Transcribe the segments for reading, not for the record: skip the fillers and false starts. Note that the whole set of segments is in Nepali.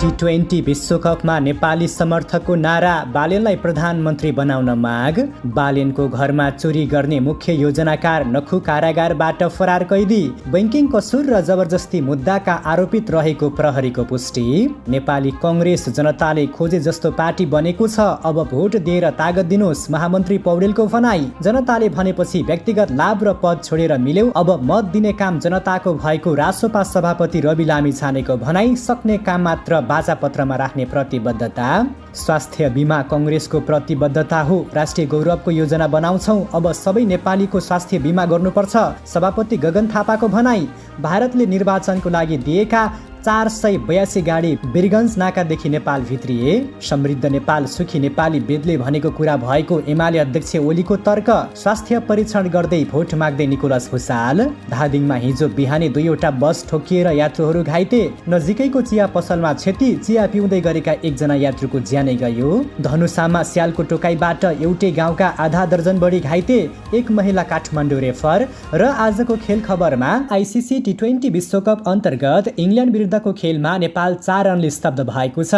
टी20 विश्वकपमा नेपाली समर्थकको नारा, बालेनलाई प्रधानमन्त्री बनाउन माग। बालेनको घरमा चोरी गर्ने मुख्य योजनाकार नखु कारागारबाट फरार कैदी। बैंकिङ कसुर र जबरजस्ती मुद्दाका आरोपित रहेको प्रहरीको पुष्टि। नेपाली कङ्ग्रेस जनताले खोजे जस्तो पार्टी बनेको छ, अब भोट दिएर तागत दिनुहोस्, महामन्त्री पौडेलको भनाई। जनताले भनेपछि व्यक्तिगत लाभ र पद छोडेर मिल्यौ, अब मत दिने काम जनताको भएको रासोपा सभापति रवि लामिछानेको भनाई। सक्ने काम मात्र बाजापत्रमा राख्ने प्रतिबद्धता। स्वास्थ्य बीमा कङ्ग्रेसको प्रतिबद्धता हो, राष्ट्रिय गौरवको योजना बनाउँछौँ, अब सबै नेपालीको स्वास्थ्य बीमा गर्नुपर्छ, सभापति गगन थापाको भनाई। भारतले निर्वाचनको लागि दिएका 482 गाडी वीरगञ्ज नाकादेखि नेपाल भित्रिए। समृद्ध नेपाल सुखी नेपाली बेदले भनेको कुरा भएको एमाले अध्यक्ष ओलीको तर्क। स्वास्थ्य परीक्षण गर्दै भोट माग्दै निकोलस भुसाल। धादिङमा हिजो बिहानै 2वटा बस ठोकिएर यात्रुहरू घाइते। नजिकैको चिया पसलमा क्षति, चिया पिउँदै गरेका एकजना यात्रुको ज्यानै गयो। धनुषामा स्यालको टोकाइबाट एउटै गाउँका आधा दर्जन बढी घाइते, एक महिला काठमाडौँ रेफर। र आजको खेल खबरमा आइसिसी टी20 विश्वकप अन्तर्गत इङ्ल्यान्ड विरुद्धको खेलमा नेपाल 4 रनले स्तब्ध भएको छ।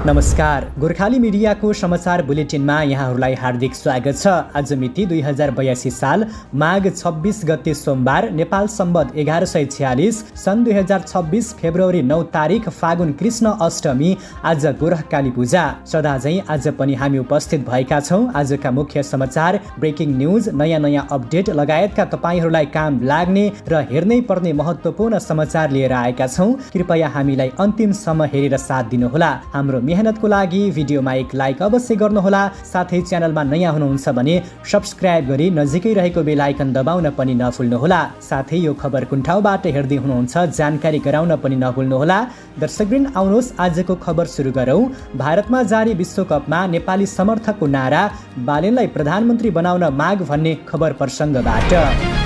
नमस्कार, गोर्खाली मिडियाको समाचार बुलेटिनमा यहाँहरूलाई हार्दिक स्वागत छ। आज मिति 2082 साल माघ 26 गते सोमबार, नेपाल सम्बत 1146, सन् 2026 फेब्रुअरी 9 तारिक फागुन कृष्ण अष्टमी। आज गोरखकाली पूजा। सदाझै आज पनि हामी उपस्थित भएका छौँ आजका मुख्य समाचार, ब्रेकिङ न्युज, नयाँ अपडेट लगायतका तपाईँहरूलाई काम लाग्ने र हेर्नै पर्ने महत्त्वपूर्ण समाचार लिएर आएका छौँ। कृपया हामीलाई अन्तिमसम्म हेरेर साथ दिनुहोला। हाम्रो मेहनतको लागि भिडियोमा एक लाइक अवश्य गर्नुहोला। साथै च्यानलमा नयाँ हुनुहुन्छ भने सब्स्क्राइब गरी नजिकै रहेको बेल आइकन दबाउन पनि नभुल्नुहोला। साथै यो खबर कुन ठाउँबाट हेर्दै हुनुहुन्छ जानकारी गराउन पनि नभुल्नुहोला। दर्शकवृन्द, आउनुहोस् आजको खबर सुरु गरौँ। भारतमा जारी विश्वकपमा नेपाली समर्थकको नारा, बालेनलाई प्रधानमन्त्री बनाउन माग भन्ने खबर प्रसङ्गबाट।